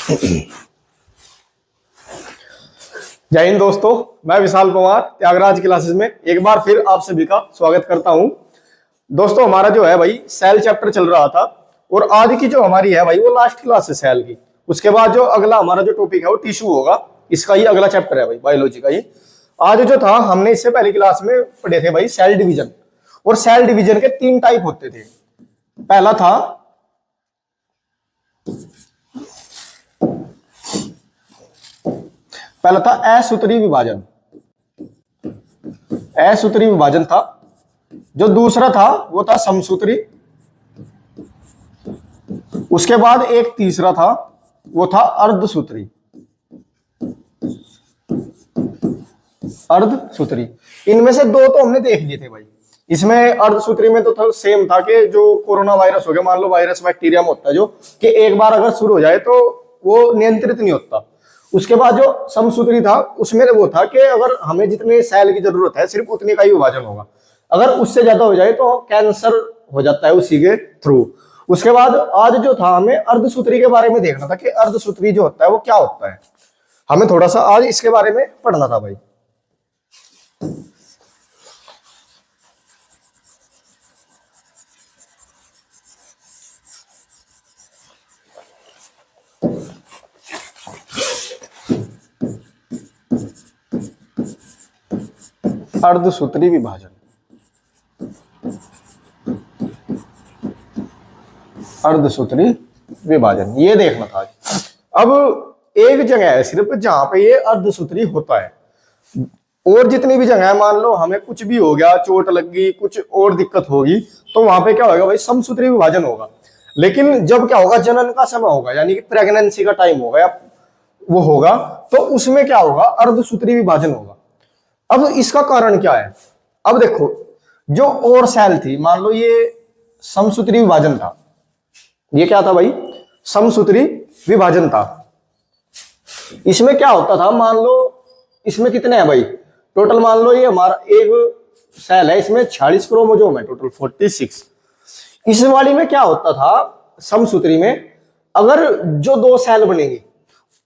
जय हिंद दोस्तों, मैं विशाल पवार त्यागराज क्लासेस में एक बार फिर आप सभी का स्वागत करता हूं। दोस्तों, हमारा जो है भाई सेल चैप्टर चल रहा था और आज की जो हमारी है भाई वो लास्ट क्लास है सेल की। उसके बाद जो अगला हमारा जो टॉपिक है वो टिश्यू होगा। इसका ही अगला चैप्टर है भाई बायोलॉजी का ही। आज जो था हमने इससे पहली क्लास में पढ़े थे भाई सेल डिवीजन। और सेल डिवीजन के 3 टाइप होते थे। पहला था असूत्री विभाजन। असूत्री विभाजन था। जो दूसरा था वो था समसूत्री। उसके बाद एक तीसरा था वो था अर्धसूत्री। अर्धसूत्री इनमें से 2 तो हमने देख लिए थे भाई। इसमें अर्धसूत्री में तो था सेम था कि जो कोरोना वायरस हो गया, मान लो वायरस बैक्टीरिया में होता है जो कि एक बार अगर शुरू हो जाए तो वो नियंत्रित नहीं होता। उसके बाद जो समसूत्री था उसमें वो था कि अगर हमें जितने सेल की जरूरत है सिर्फ उतने का ही विभाजन होगा, अगर उससे ज्यादा हो जाए तो कैंसर हो जाता है उसी के थ्रू। उसके बाद आज जो था हमें अर्धसूत्री के बारे में देखना था कि अर्धसूत्री जो होता है वो क्या होता है। हमें थोड़ा सा आज इसके बारे में पढ़ना था भाई। अर्धसूत्री विभाजन। अर्धसूत्री विभाजन ये देखना था। अब एक जगह है सिर्फ जहां पे ये अर्धसूत्री होता है, और जितनी भी जगह है मान लो हमें कुछ भी हो गया, चोट लग गई, कुछ और दिक्कत होगी, तो वहां पे क्या होगा भाई, समसूत्री विभाजन होगा। लेकिन जब क्या होगा, जनन का समय होगा यानी कि प्रेगनेंसी का टाइम होगा या वो होगा, तो उसमें क्या होगा, अर्धसूत्री विभाजन होगा। अब इसका कारण क्या है? अब देखो, जो और सेल थी, मान लो ये समसूत्री विभाजन था। ये क्या था भाई? समसूत्री विभाजन था। इसमें क्या होता था, मान लो इसमें कितने हैं भाई टोटल, मान लो ये हमारा एक सेल है, इसमें 46 क्रोमोसोम है टोटल 46। इस वाली में क्या होता था, समसूत्री में अगर जो 2 सेल बनेंगी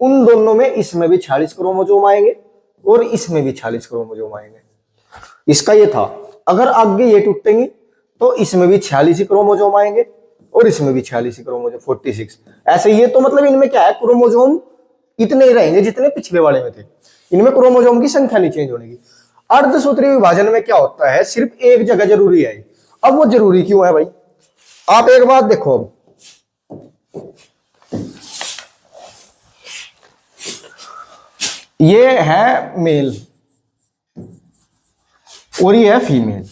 उन दोनों में इसमें भी 46 क्रोमोसोम आएंगे और इसमें भी 46 क्रोमोसोम आएंगे। इसका ये था, अगर आगे ये टूटेंगी तो इसमें भी 46 ही क्रोमोसोम आएंगे और इसमें भी 46 ही क्रोमोसोम 46। ऐसे ये तो मतलब इनमें क्या है, क्रोमोसोम इतने ही रहेंगे जितने पिछले वाले में थे। इनमें क्रोमोसोम की संख्या नहीं चेंज होने की। अर्धसूत्री विभाजन में क्या होता है, सिर्फ एक जगह जरूरी है। अब वो जरूरी क्यों है भाई, आप एक बात देखो। अब ये है मेल और ये है फीमेल।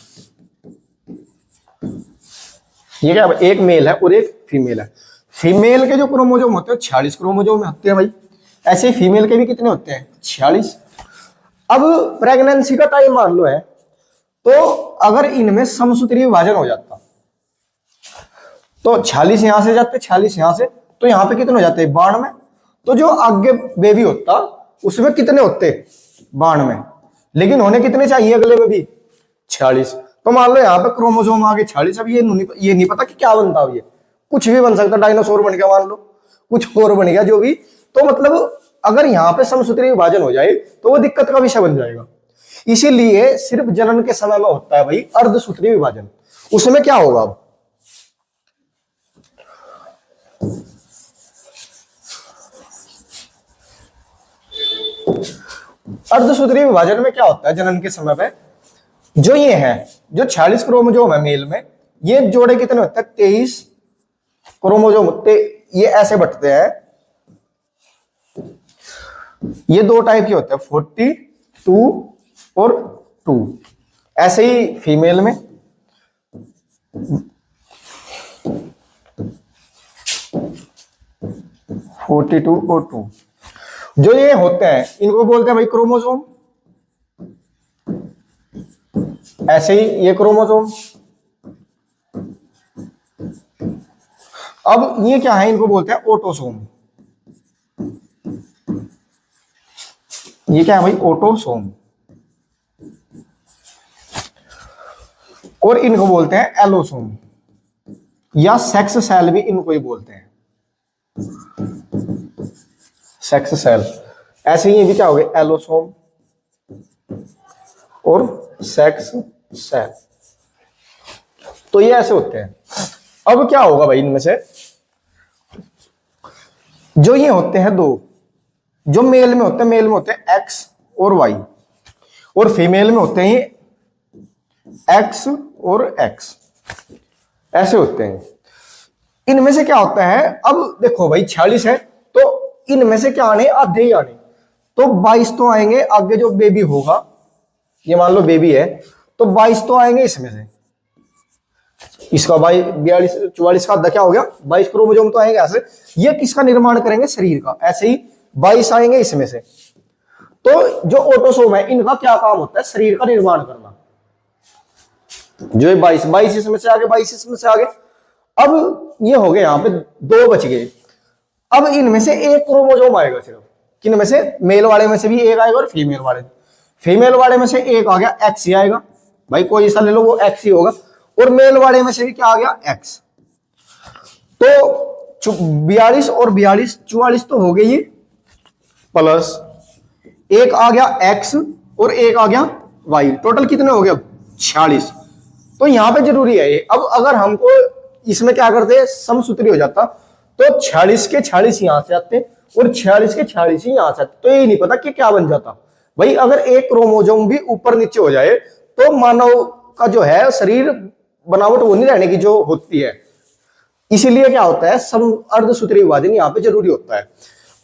ये क्या, एक मेल है और एक फीमेल है। फीमेल के जो क्रोमोसोम होते हैं 46 क्रोमोसोम होते हैं भाई। ऐसे ही फीमेल के भी कितने होते हैं, 46। अब प्रेगनेंसी का टाइम मान लो है, तो अगर इनमें समसूत्री विभाजन हो जाता तो 46 यहां से जाते, 46 यहां से, तो यहां पे कितने हो जाते, 92। तो जो आगे बेबी होता उसमें कितने होते, 92। लेकिन होने कितने चाहिए अगले बेबी, 46। तो मान लो यहाँ पे क्रोमोसोम आगे 46। अब ये नहीं पता कि क्या बनता है, ये कुछ भी बन सकता, डायनासोर बन गया, मान लो कुछ और बन गया, जो भी। तो मतलब अगर यहाँ पे समसूत्री विभाजन हो जाए तो वो दिक्कत का विषय बन जाएगा। इसीलिए सिर्फ जनन के समय में होता है भाई अर्धसूत्री विभाजन। उसमें क्या होगा, अब अर्धसूत्री विभाजन में क्या होता है जनन के समय पे, जो ये है, जो 46 क्रोमोसोम है मेल में, ये जोड़े कितने होते हैं, 23 क्रोमोसोम होते। ये ऐसे बंटते हैं, ये 2 टाइप के होते हैं, 42 और 2। ऐसे ही फीमेल में 42 और 2 जो ये होते हैं इनको बोलते हैं भाई क्रोमोसोम। ऐसे ही ये क्रोमोसोम। अब ये क्या है, इनको बोलते हैं ऑटोसोम। ये क्या है भाई, ऑटोसोम। और इनको बोलते हैं एलोसोम या सेक्स सेल भी इनको ही बोलते हैं। Sex cell. ऐसे ही ये भी क्या हो गए, एलोसोम और सेक्स सेल। तो ये ऐसे होते हैं। अब क्या होगा भाई, इनमें से जो ये होते हैं दो, जो मेल में होते हैं, मेल में होते हैं एक्स और वाई, और फीमेल में होते हैं एक्स और एक्स, ऐसे होते हैं। इनमें से क्या होता है, अब देखो भाई 46 है, तो इनमें से क्या आने, आधे ही आने, तो 22 तो आएंगे। आगे जो बेबी होगा, ये मान लो बेबी है, तो 22 तो आएंगे इसमें से। इसका 42 44 का आधा क्या हो गया, 22 क्रोमोसोम तो आएंगे ऐसे। ये किसका निर्माण करेंगे, शरीर का। ऐसे ही 22 आएंगे इसमें से। तो जो ऑटोसोम है, इनका क्या काम होता है, शरीर का निर्माण करना। जो 22 इसमें से आगे, 22 इसमें से आगे। अब ये हो गए, यहां पे दो बच गए। अब इनमें से एक क्रोमोसोम आएगा सिर्फ, किन में से, मेल वाले में से भी एक आएगा और फीमेल वाले में से एक आ गया, एक्स ही आएगा भाई, कोई सा ले लो वो एक्स ही होगा। और मेल वाले में से भी क्या आ गया, एक्स। तो 42 और 42 44 तो हो गई, प्लस एक आ गया एक्स और एक आ गया वाई, टोटल कितने हो गए अब 46। तो यहां पे जरूरी है ये। अब अगर हमको इसमें क्या करते, समसूत्री हो जाता, तो 46 के 46 यहां से आते और 46 के 46 ही यहां से आते, तो ये नहीं पता कि क्या बन जाता भाई। अगर एक क्रोमोसोम भी ऊपर नीचे हो जाए तो मानव का जो है शरीर बनावट वो नहीं रहने की जो होती है। इसीलिए क्या होता है, सम अर्धसूत्री विभाजन यहां पे जरूरी होता है।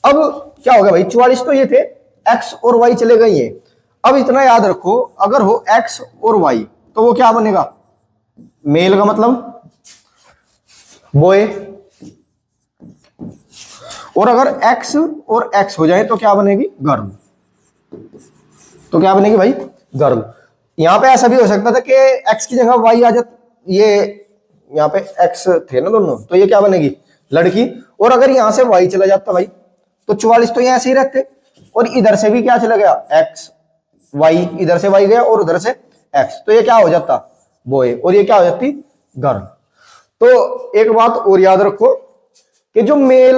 अब क्या होगा भाई, 44 तो ये थे, एक्स और वाई चले गए ये। अब इतना याद रखो, अगर हो एक्स और वाई तो वो क्या बनेगा, मेल का मतलब बॉय। और अगर एक्स और एक्स हो जाए तो क्या बनेगी, गर्ल। तो क्या बनेगी भाई, गर्ल। यहां पे ऐसा भी हो सकता था कि एक्स की जगह वाई आ जाता, ये यहाँ पे एक्स थे ना दोनों, तो ये क्या बनेगी, लड़की। और अगर यहां से वाई चला जाता भाई, तो 44 तो यहाँ ऐसे ही रहते, और इधर से भी क्या चला गया, एक्स वाई, इधर से वाई गया और उधर से एक्स, तो ये क्या हो जाता, बॉय, और ये क्या हो जाती, गर्ल। तो एक बात और याद रखो कि जो मेल,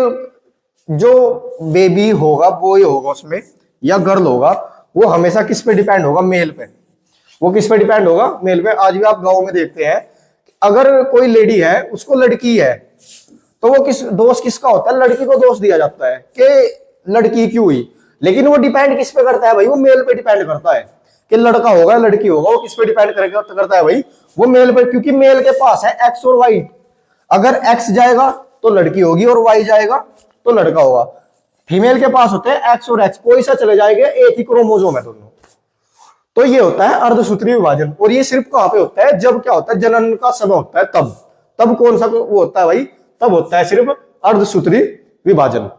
जो बेबी होगा, बॉय होगा उसमें या गर्ल होगा, वो हमेशा किस पे डिपेंड होगा, मेल पे। वो किस पे डिपेंड होगा, मेल पे। आज भी आप गांव में देखते हैं, अगर कोई लेडी है, उसको लड़की है, तो वो दोष किसका होता है, लड़की को दोष दिया जाता है कि लड़की क्यों हुई। लेकिन वो डिपेंड किस पे करता है भाई, वो मेल पे डिपेंड करता है कि लड़का होगा लड़की होगा, वो किस पे डिपेंड करता है भाई, वो मेल पे। क्योंकि मेल के पास है एक्स और वाई, अगर एक्स जाएगा तो लड़की होगी और वाई जाएगा तो लड़का होगा। फीमेल के पास होते हैं एक्स और एक्स, कोई सा चले जाएंगे, एक ही क्रोमोसोम है दोनों। तो ये होता है अर्धसूत्री विभाजन। और ये सिर्फ कहां पे होता है, जब क्या होता है, जनन का समय होता है, तब कौन सा वो होता है भाई, तब होता है सिर्फ अर्धसूत्री विभाजन।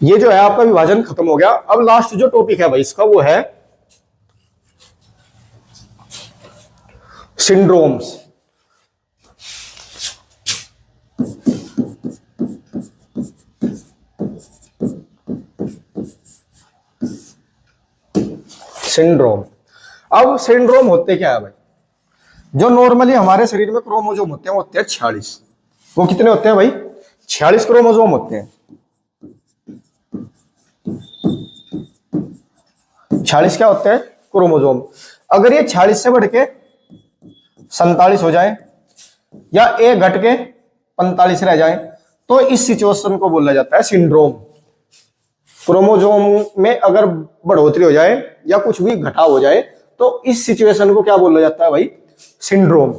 ये जो है आपका विभाजन खत्म हो गया। अब लास्ट जो टॉपिक है भाई इसका, वो है सिंड्रोम्स। सिंड्रोम। अब सिंड्रोम होते क्या है भाई, जो नॉर्मली हमारे शरीर में क्रोमोसोम होते हैं वो होते हैं 46। वो कितने होते हैं भाई, 46 क्रोमोसोम होते हैं। 46 क्या होते हैं, क्रोमोसोम। अगर ये 46 से बढ़ के 47 हो जाए या एक घट के 45 रह जाए, तो इस सिचुएशन को बोला जाता है सिंड्रोम। क्रोमोसोम में अगर बढ़ोतरी हो जाए या कुछ भी घटाव हो जाए, तो इस सिचुएशन को क्या बोला जाता है भाई, सिंड्रोम।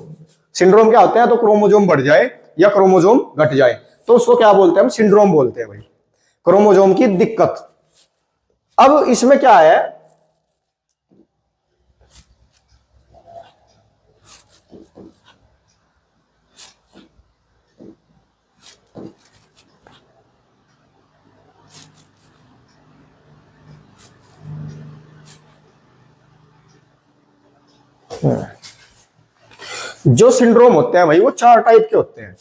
सिंड्रोम क्या होता है, तो क्रोमोसोम बढ़ जाए या क्रोमोसोम घट जाए, तो उसको क्या बोलते हैं, हम सिंड्रोम बोलते हैं भाई, क्रोमोसोम की दिक्कत। अब इसमें क्या है, जो सिंड्रोम होते हैं भाई वो 4 टाइप के होते हैं।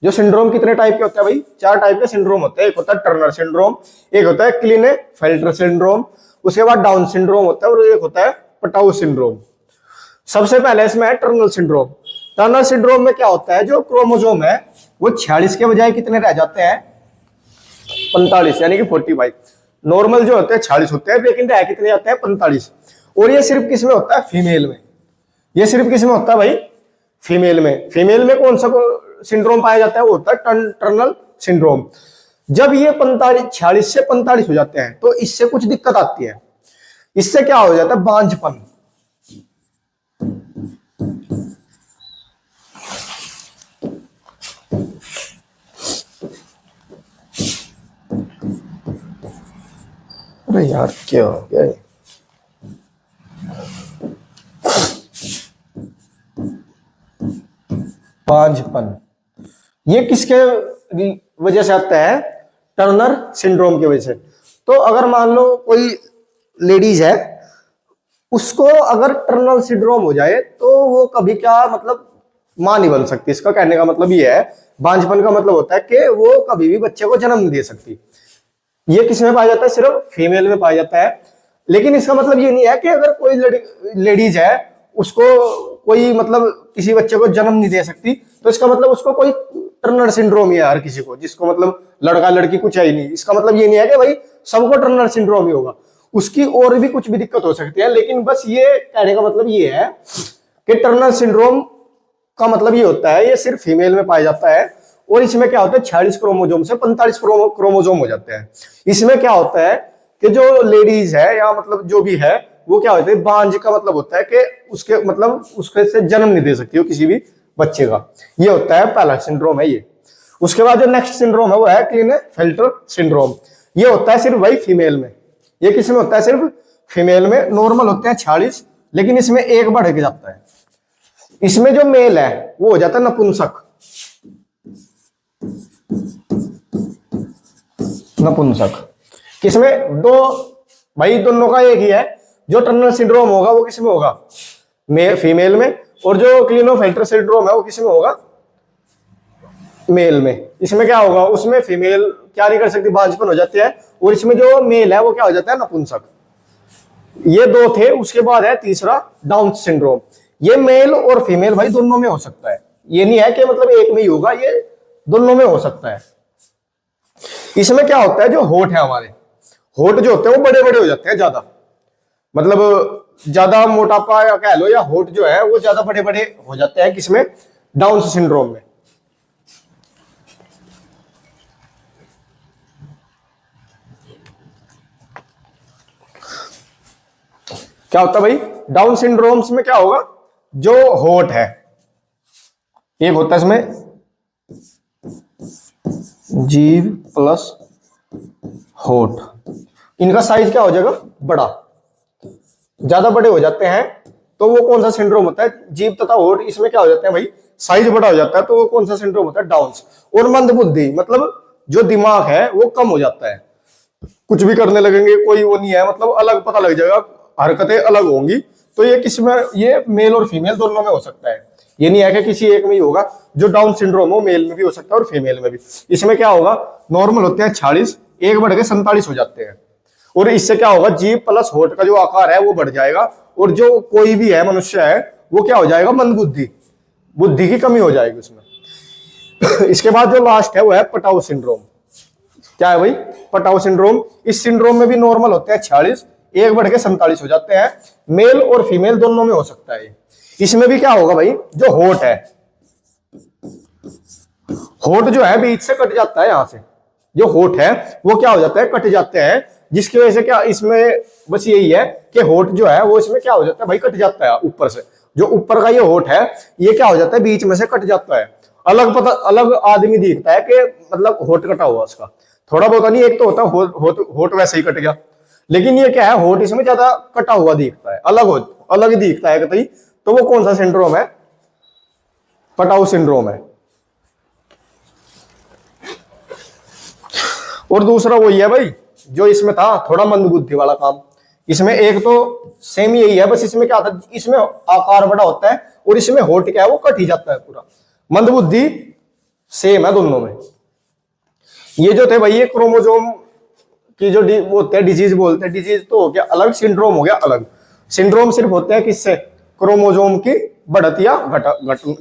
जो सिंड्रोम कितने टाइप के होते हैं भाई, 4 टाइप के सिंड्रोम होते हैं। एक होता है टर्नर सिंड्रोम, एक होता है क्लिनेफेल्टर सिंड्रोम, उसके बाद डाउन सिंड्रोम होता है, और एक होता है पटाउ सिंड्रोम। सबसे पहले इसमें है टर्नर सिंड्रोम। टर्नर सिंड्रोम में क्या होता है, जो क्रोमोसोम है वो 46 के बजाय कितने रह जाते हैं, 45, यानी कि 45। नॉर्मल जो होते हैं 46 होते हैं, लेकिन रह कितने जाते हैं, 45। और ये सिर्फ किस में होता है, फीमेल में। ये सिर्फ किस में होता है भाई, फीमेल में। फीमेल में कौन सा सिंड्रोम पाया जाता है, वो होता है टर्नर सिंड्रोम। जब ये 46 से 45 हो जाते हैं तो इससे कुछ दिक्कत आती है। इससे क्या हो जाता है, बांझपन। अरे यार क्या हो गया, बांझपन। ये किसके वजह से आता है, टर्नर सिंड्रोम की वजह से। तो अगर मान लो कोई लेडीज है, उसको अगर टर्नर सिंड्रोम हो जाए तो वो कभी क्या मतलब मां नहीं बन सकती। इसका कहने का मतलब ये है, बांझपन का मतलब होता है कि वो कभी भी बच्चे को जन्म नहीं दे सकती। ये किस में पाया जाता है, सिर्फ फीमेल में पाया जाता है। लेकिन इसका मतलब ये नहीं है कि अगर कोई लेडीज है उसको कोई मतलब किसी बच्चे को जन्म नहीं दे सकती, तो इसका मतलब उसको कोई टर्नर सिंड्रोम ही है हर किसी को, जिसको मतलब लड़का लड़की कुछ है ही नहीं। इसका मतलब ये नहीं है कि भाई सबको टर्नर सिंड्रोम ही होगा, उसकी और भी कुछ भी दिक्कत हो सकती है। लेकिन बस ये कहने का मतलब ये है कि टर्नर सिंड्रोम का मतलब ये होता है, ये सिर्फ फीमेल में पाया जाता है। और इसमें क्या होता है, 46 क्रोमोजोम से 45 क्रोमोजोम हो जाते हैं। इसमें क्या होता है कि जो लेडीज है या मतलब जो भी है वो क्या होता है, बांझ का मतलब होता है कि उसके मतलब उसके से जन्म नहीं दे सकती हो किसी भी बच्चे का। ये होता है पहला सिंड्रोम है ये। उसके बाद जो नेक्स्ट सिंड्रोम है वो है क्लीनेफेल्टर सिंड्रोम। ये होता है सिर्फ वही फीमेल में। ये किस में होता है, सिर्फ फीमेल में। नॉर्मल होते हैं 46, लेकिन इसमें एक बढ़ के जाता है। इसमें जो मेल है वो हो जाता है नपुंसक। नपुंसक किसमें, दो भाई दोनों का एक ही है। जो टर्नर सिंड्रोम होगा वो किसमें होगा, फीमेल में। और जो क्लीनेफेल्टर सिंड्रोम है वो किसमें होगा, मेल में। इसमें क्या होगा, उसमें फीमेल क्या नहीं कर सकती, बांझपन हो जाती है। और इसमें जो मेल है वो क्या हो जाता है, नपुंसक। ये दो थे। उसके बाद है तीसरा डाउन सिंड्रोम। ये मेल और फीमेल भाई दोनों में हो सकता है। ये नहीं है कि मतलब एक में ही होगा, ये दोनों में हो सकता है। इसमें क्या होता है, जो होठ है हमारे, होठ जो होते हैं वो बड़े बड़े हो जाते हैं ज्यादा, मतलब ज्यादा मोटापा या कह लो, या होठ जो है वो ज्यादा बड़े बड़े हो जाते हैं। किसमें, डाउन सिंड्रोम में। क्या होता है भाई, डाउन सिंड्रोम्स में क्या होगा, जो होठ है, एक होता है इसमें जीभ प्लस होठ, इनका साइज क्या हो जाएगा, बड़ा, ज्यादा बड़े हो जाते हैं। तो वो कौन सा सिंड्रोम होता है, जीभ तथा होठ, इसमें क्या हो जाते हैं भाई, साइज बड़ा हो जाता है। तो वो कौन सा सिंड्रोम होता है, डाउन्स। और मंद बुद्धि, मतलब जो दिमाग है वो कम हो जाता है, कुछ भी करने लगेंगे, कोई वो नहीं है, मतलब अलग पता लग जाएगा, हरकतें अलग होंगी। तो ये किसमें, ये मेल और फीमेल दोनों में हो सकता है। ये नहीं है कि किसी एक में ही होगा। जो डाउन सिंड्रोम हो मेल में भी हो सकता है और फीमेल में भी। इसमें क्या होगा, नॉर्मल होते हैं 46, एक बढ़ के 47 हो जाते हैं। और इससे क्या होगा, जीभ प्लस होठ का जो आकार है वो बढ़ जाएगा। और जो कोई भी है मनुष्य है वो क्या हो जाएगा, मंद बुद्धि, बुद्धि की कमी हो जाएगी उसमें। इसके बाद जो लास्ट है वो है पटाउ सिंड्रोम। क्या है भाई, पटाउ सिंड्रोम। इस सिंड्रोम में भी नॉर्मल होते हैं 46, एक बढ़ के 47 हो जाते हैं। मेल और फीमेल दोनों में हो सकता है। इसमें भी क्या होगा भाई, जो होठ है, होठ जो है बीच से कट जाता है। यहां से जो होठ है वो क्या हो जाता है, कट जाते हैं। जिसकी वजह से क्या, इसमें बस यही है कि होठ जो है वो इसमें क्या हो जाता है भाई, कट जाता है ऊपर से। जो ऊपर का ये होठ है ये क्या हो जाता है, बीच में से कट जाता है। अलग पता, अलग आदमी दिखता है कि मतलब होठ कटा हुआ उसका, थोड़ा बहुत नहीं। एक तो होता है होठ वैसे ही कट गया, लेकिन ये क्या है, होठ इसमें ज्यादा कटा हुआ दिखता है, अलग ही दिखता है कतई। तो वो कौन सा सिंड्रोम है, पटाउ सिंड्रोम है। और दूसरा वही है भाई, जो इसमें था थोड़ा मंदबुद्धि वाला काम। इसमें एक तो सेम यही है, बस इसमें क्या था, इसमें आकार बड़ा होता है और इसमें होठ क्या है वो कट ही जाता है पूरा। मंदबुद्धि सेम है दोनों में। ये जो थे भाई, ये क्रोमोजोम की जो वो होते हैं डिजीज बोलते हैं। डिजीज तो हो गया अलग, सिंड्रोम हो गया अलग। सिंड्रोम सिर्फ होते हैं किससे, क्रोमोसोम की बढ़त या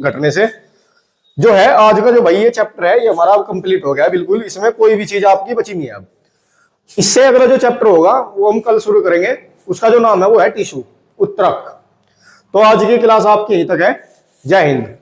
घटने से। जो है आज का जो भाई ये चैप्टर है, ये हमारा कंप्लीट हो गया बिल्कुल, इसमें कोई भी चीज आपकी बची नहीं है अब। इससे अगला जो चैप्टर होगा वो हम कल शुरू करेंगे, उसका जो नाम है वो है टिश्यू, उत्तरक। तो आज की क्लास आपकी यहीं तक है। जय हिंद।